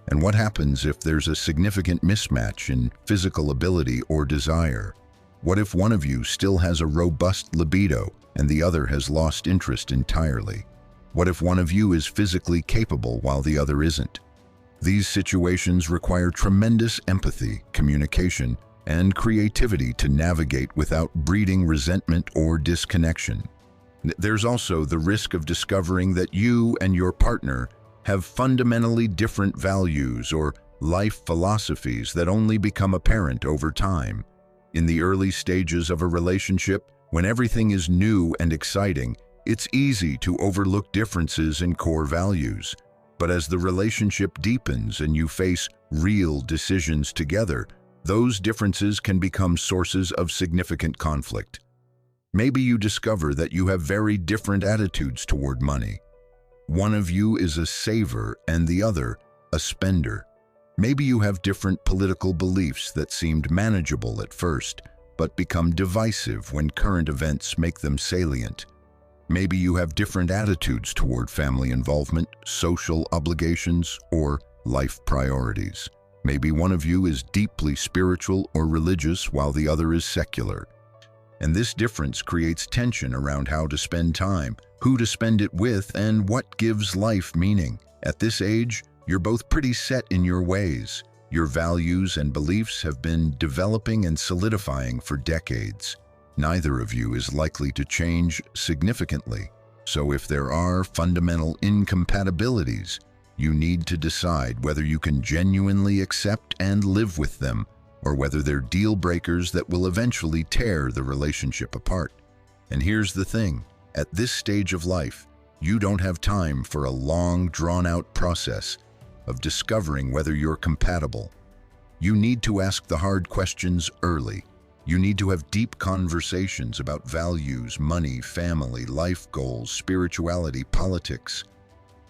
And what happens if there's a significant mismatch in physical ability or desire? What if one of you still has a robust libido and the other has lost interest entirely? What if one of you is physically capable while the other isn't? These situations require tremendous empathy, communication, and creativity to navigate without breeding resentment or disconnection. There's also the risk of discovering that you and your partner have fundamentally different values or life philosophies that only become apparent over time. In the early stages of a relationship, when everything is new and exciting, it's easy to overlook differences in core values. But as the relationship deepens and you face real decisions together, those differences can become sources of significant conflict. Maybe you discover that you have very different attitudes toward money. One of you is a saver and the other a spender. Maybe you have different political beliefs that seemed manageable at first, but become divisive when current events make them salient. Maybe you have different attitudes toward family involvement, social obligations, or life priorities. Maybe one of you is deeply spiritual or religious while the other is secular. And this difference creates tension around how to spend time, who to spend it with, and what gives life meaning. At this age, you're both pretty set in your ways. Your values and beliefs have been developing and solidifying for decades. Neither of you is likely to change significantly. So if there are fundamental incompatibilities, you need to decide whether you can genuinely accept and live with them, or whether they're deal breakers that will eventually tear the relationship apart. And here's the thing, at this stage of life, you don't have time for a long, drawn-out process of discovering whether you're compatible. You need to ask the hard questions early. You need to have deep conversations about values, money, family, life goals, spirituality, politics,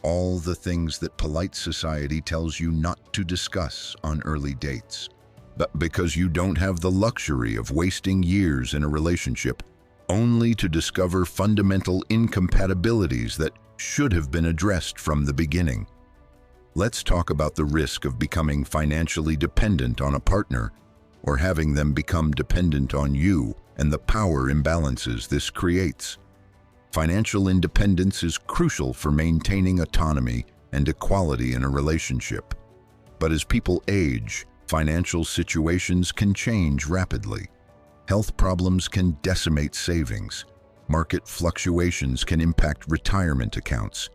all the things that polite society tells you not to discuss on early dates. But because you don't have the luxury of wasting years in a relationship only to discover fundamental incompatibilities that should have been addressed from the beginning. Let's talk about the risk of becoming financially dependent on a partner, or having them become dependent on you, and the power imbalances this creates. Financial independence is crucial for maintaining autonomy and equality in a relationship. But as people age, financial situations can change rapidly. Health problems can decimate savings. Market fluctuations can impact retirement accounts.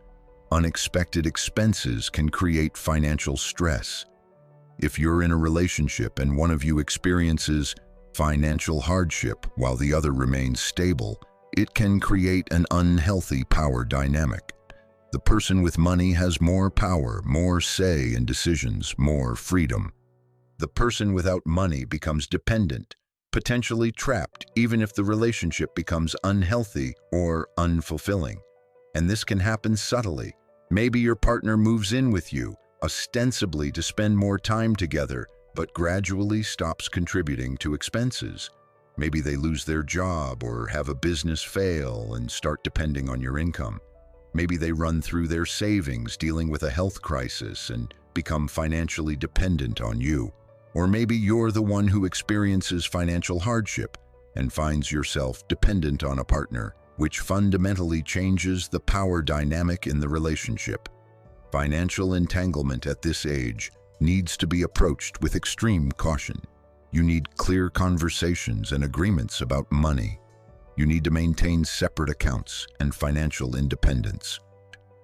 Unexpected expenses can create financial stress. If you're in a relationship and one of you experiences financial hardship while the other remains stable, it can create an unhealthy power dynamic. The person with money has more power, more say in decisions, more freedom. The person without money becomes dependent, potentially trapped, even if the relationship becomes unhealthy or unfulfilling. And this can happen subtly. Maybe your partner moves in with you, ostensibly to spend more time together, but gradually stops contributing to expenses. Maybe they lose their job or have a business fail and start depending on your income. Maybe they run through their savings dealing with a health crisis and become financially dependent on you. Or maybe you're the one who experiences financial hardship and finds yourself dependent on a partner, which fundamentally changes the power dynamic in the relationship. Financial entanglement at this age needs to be approached with extreme caution. You need clear conversations and agreements about money. You need to maintain separate accounts and financial independence.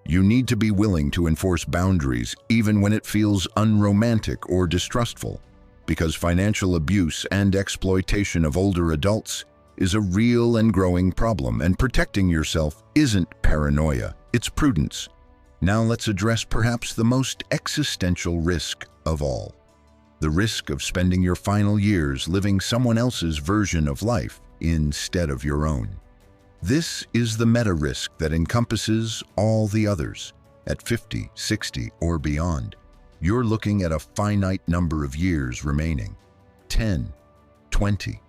You need to be willing to enforce boundaries even when it feels unromantic or distrustful, because financial abuse and exploitation of older adults is a real and growing problem, and protecting yourself isn't paranoia, it's prudence. Now let's address perhaps the most existential risk of all. The risk of spending your final years living someone else's version of life instead of your own. This is the meta risk that encompasses all the others. At 50, 60, or beyond, you're looking at a finite number of years remaining. 10, 20,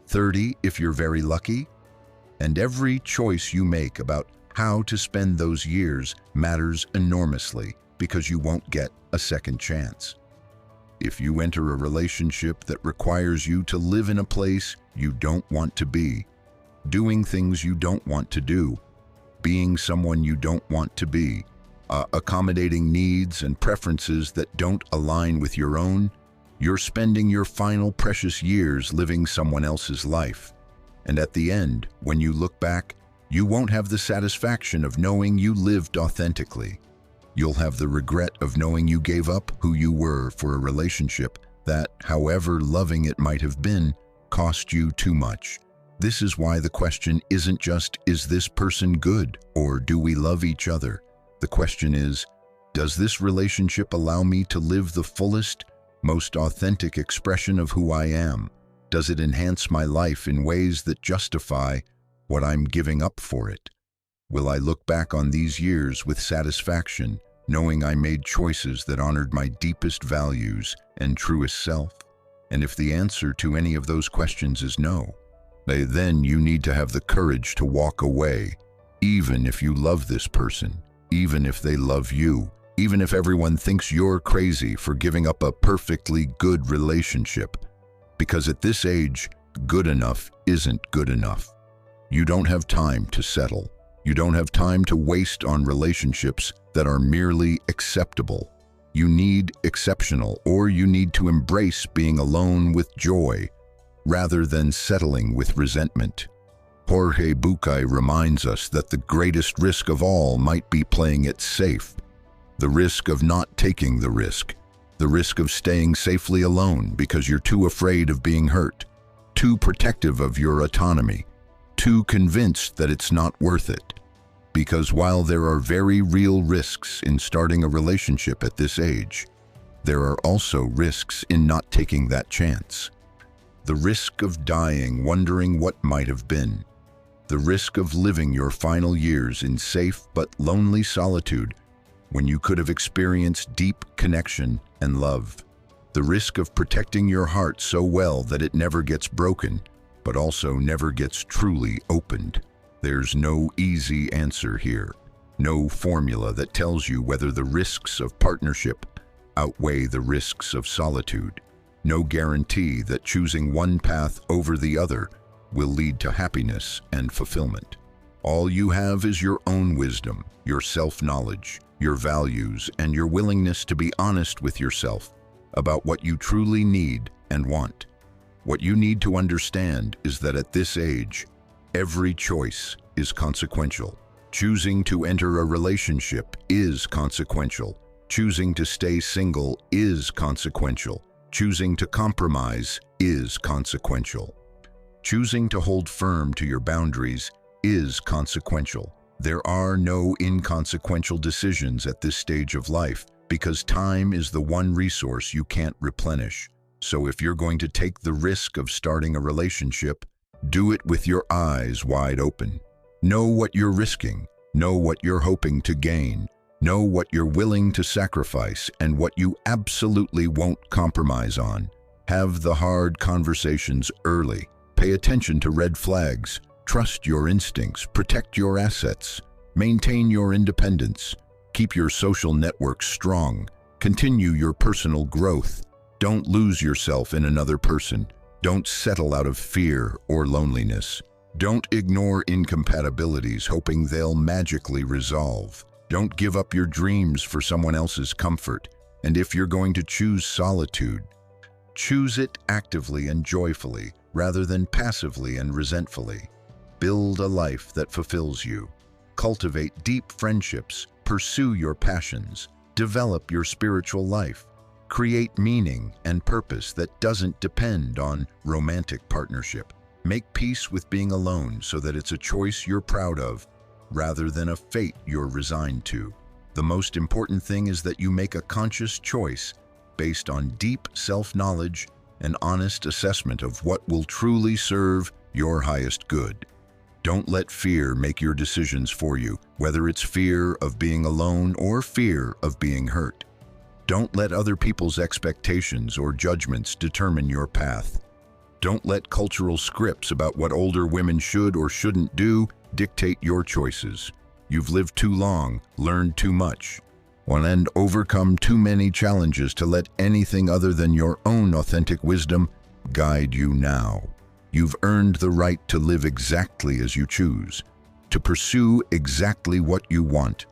30 if you're very lucky. And every choice you make about how to spend those years matters enormously, because you won't get a second chance. If you enter a relationship that requires you to live in a place you don't want to be, doing things you don't want to do, being someone you don't want to be, accommodating needs and preferences that don't align with your own, you're spending your final precious years living someone else's life. And at the end, when you look back, you won't have the satisfaction of knowing you lived authentically. You'll have the regret of knowing you gave up who you were for a relationship that, however loving it might have been, cost you too much. This is why the question isn't just, is this person good, or do we love each other? The question is, does this relationship allow me to live the fullest, most authentic expression of who I am? Does it enhance my life in ways that justify what I'm giving up for it? Will I look back on these years with satisfaction, knowing I made choices that honored my deepest values and truest self? And if the answer to any of those questions is no, then you need to have the courage to walk away, even if you love this person, even if they love you, even if everyone thinks you're crazy for giving up a perfectly good relationship. Because at this age, good enough isn't good enough. You don't have time to settle. You don't have time to waste on relationships that are merely acceptable. You need exceptional, or you need to embrace being alone with joy, rather than settling with resentment. Jorge Bucay reminds us that the greatest risk of all might be playing it safe. The risk of not taking the risk of staying safely alone because you're too afraid of being hurt, too protective of your autonomy, too convinced that it's not worth it. Because while there are very real risks in starting a relationship at this age, there are also risks in not taking that chance. The risk of dying wondering what might have been. The risk of living your final years in safe but lonely solitude when you could have experienced deep connection and love. The risk of protecting your heart so well that it never gets broken, but also never gets truly opened. There's no easy answer here, no formula that tells you whether the risks of partnership outweigh the risks of solitude. No guarantee that choosing one path over the other will lead to happiness and fulfillment. All you have is your own wisdom, your self-knowledge, your values, and your willingness to be honest with yourself about what you truly need and want. What you need to understand is that at this age, every choice is consequential. Choosing to enter a relationship is consequential. Choosing to stay single is consequential. Choosing to compromise is consequential. Choosing to hold firm to your boundaries is consequential. There are no inconsequential decisions at this stage of life because time is the one resource you can't replenish. So if you're going to take the risk of starting a relationship, do it with your eyes wide open. Know what you're risking. Know what you're hoping to gain. Know what you're willing to sacrifice and what you absolutely won't compromise on. Have the hard conversations early. Pay attention to red flags. Trust your instincts. Protect your assets. Maintain your independence. Keep your social network strong. Continue your personal growth. Don't lose yourself in another person. Don't settle out of fear or loneliness. Don't ignore incompatibilities hoping they'll magically resolve. Don't give up your dreams for someone else's comfort. And if you're going to choose solitude, choose it actively and joyfully rather than passively and resentfully. Build a life that fulfills you. Cultivate deep friendships. Pursue your passions. Develop your spiritual life. Create meaning and purpose that doesn't depend on romantic partnership. Make peace with being alone so that it's a choice you're proud of rather than a fate you're resigned to. The most important thing is that you make a conscious choice based on deep self-knowledge and honest assessment of what will truly serve your highest good. Don't let fear make your decisions for you, whether it's fear of being alone or fear of being hurt. Don't let other people's expectations or judgments determine your path. Don't let cultural scripts about what older women should or shouldn't do dictate your choices. You've lived too long, learned too much, and overcome too many challenges to let anything other than your own authentic wisdom guide you now. You've earned the right to live exactly as you choose, to pursue exactly what you want,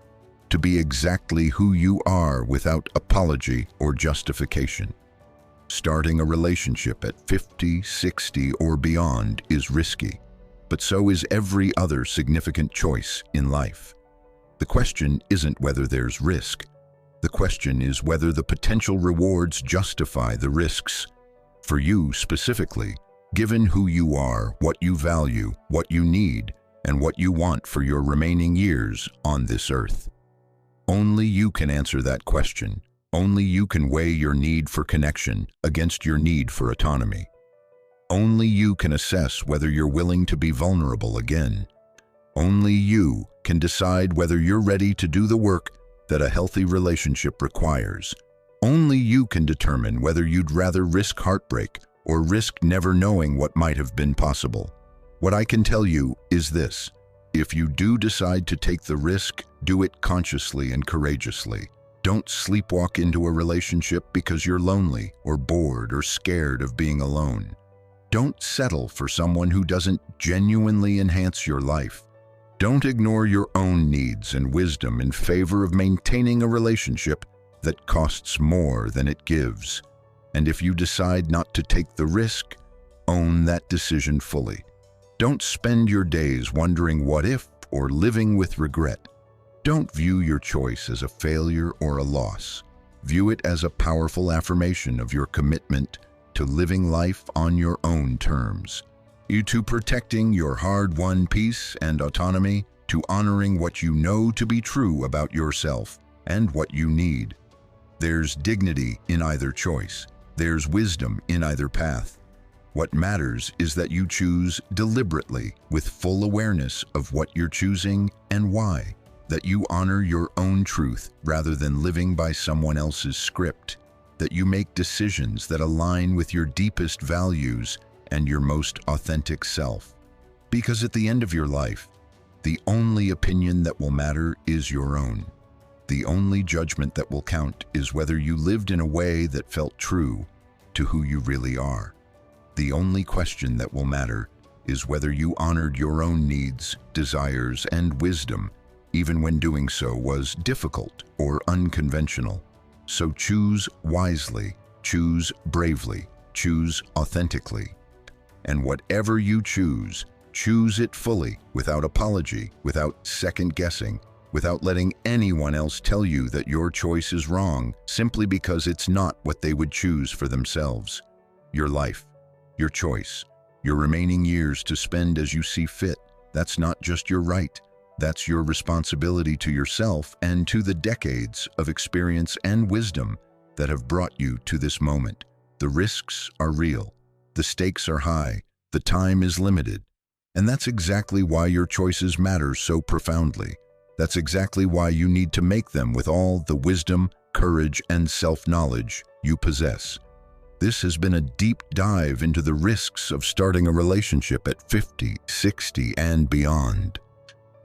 to be exactly who you are without apology or justification. Starting a relationship at 50, 60, or beyond is risky, but so is every other significant choice in life. The question isn't whether there's risk. The question is whether the potential rewards justify the risks. For you specifically, given who you are, what you value, what you need, and what you want for your remaining years on this earth. Only you can answer that question. Only you can weigh your need for connection against your need for autonomy. Only you can assess whether you're willing to be vulnerable again. Only you can decide whether you're ready to do the work that a healthy relationship requires. Only you can determine whether you'd rather risk heartbreak or risk never knowing what might have been possible. What I can tell you is this: if you do decide to take the risk, do it consciously and courageously. Don't sleepwalk into a relationship because you're lonely or bored or scared of being alone. Don't settle for someone who doesn't genuinely enhance your life. Don't ignore your own needs and wisdom in favor of maintaining a relationship that costs more than it gives. And if you decide not to take the risk, own that decision fully. Don't spend your days wondering what if or living with regret. Don't view your choice as a failure or a loss. View it as a powerful affirmation of your commitment to living life on your own terms. To protecting your hard-won peace and autonomy, to honoring what you know to be true about yourself and what you need. There's dignity in either choice. There's wisdom in either path. What matters is that you choose deliberately with full awareness of what you're choosing and why. That you honor your own truth rather than living by someone else's script. That you make decisions that align with your deepest values and your most authentic self. Because at the end of your life, the only opinion that will matter is your own. The only judgment that will count is whether you lived in a way that felt true to who you really are. The only question that will matter is whether you honored your own needs, desires, and wisdom, even when doing so was difficult or unconventional. So choose wisely, choose bravely, choose authentically. And whatever you choose it fully, without apology, without second-guessing, without letting anyone else tell you that your choice is wrong simply because it's not what they would choose for themselves. Your life, your choice, your remaining years to spend as you see fit, that's not just your right. That's your responsibility to yourself and to the decades of experience and wisdom that have brought you to this moment. The risks are real. The stakes are high. The time is limited. And that's exactly why your choices matter so profoundly. That's exactly why you need to make them with all the wisdom, courage, and self-knowledge you possess. This has been a deep dive into the risks of starting a relationship at 50, 60, and beyond.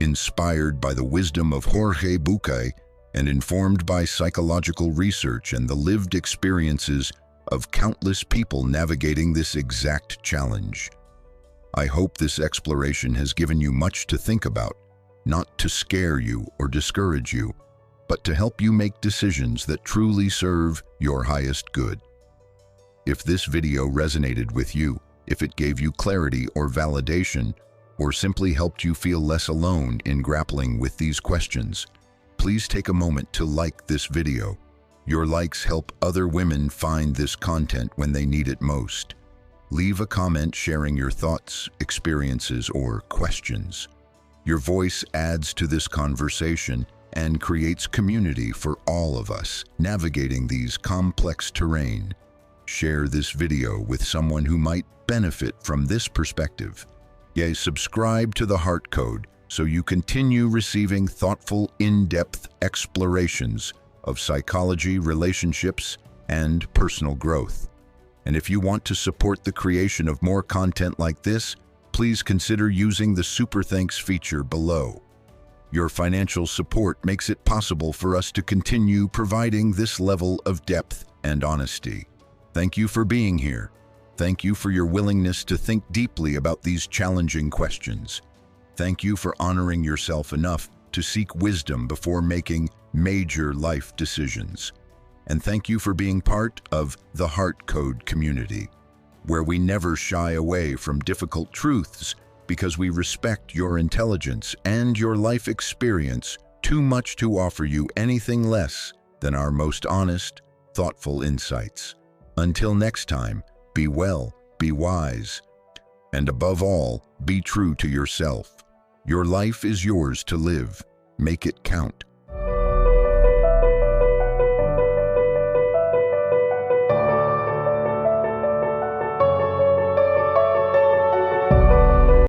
Inspired by the wisdom of Jorge Bucay and informed by psychological research and the lived experiences of countless people navigating this exact challenge. I hope this exploration has given you much to think about, not to scare you or discourage you, but to help you make decisions that truly serve your highest good. If this video resonated with you, if it gave you clarity or validation, or simply helped you feel less alone in grappling with these questions, please take a moment to like this video. Your likes help other women find this content when they need it most. Leave a comment sharing your thoughts, experiences, or questions. Your voice adds to this conversation and creates community for all of us navigating these complex terrain. Share this video with someone who might benefit from this perspective. Subscribe to the Heart Code so you continue receiving thoughtful, in-depth explorations of psychology, relationships, and personal growth. And if you want to support the creation of more content like this, please consider using the Super Thanks feature below. Your financial support makes it possible for us to continue providing this level of depth and honesty. Thank you for being here. Thank you for your willingness to think deeply about these challenging questions. Thank you for honoring yourself enough to seek wisdom before making major life decisions. And thank you for being part of the Heart Code community, where we never shy away from difficult truths because we respect your intelligence and your life experience too much to offer you anything less than our most honest, thoughtful insights. Until next time, be well, be wise, and above all, be true to yourself. Your life is yours to live. Make it count.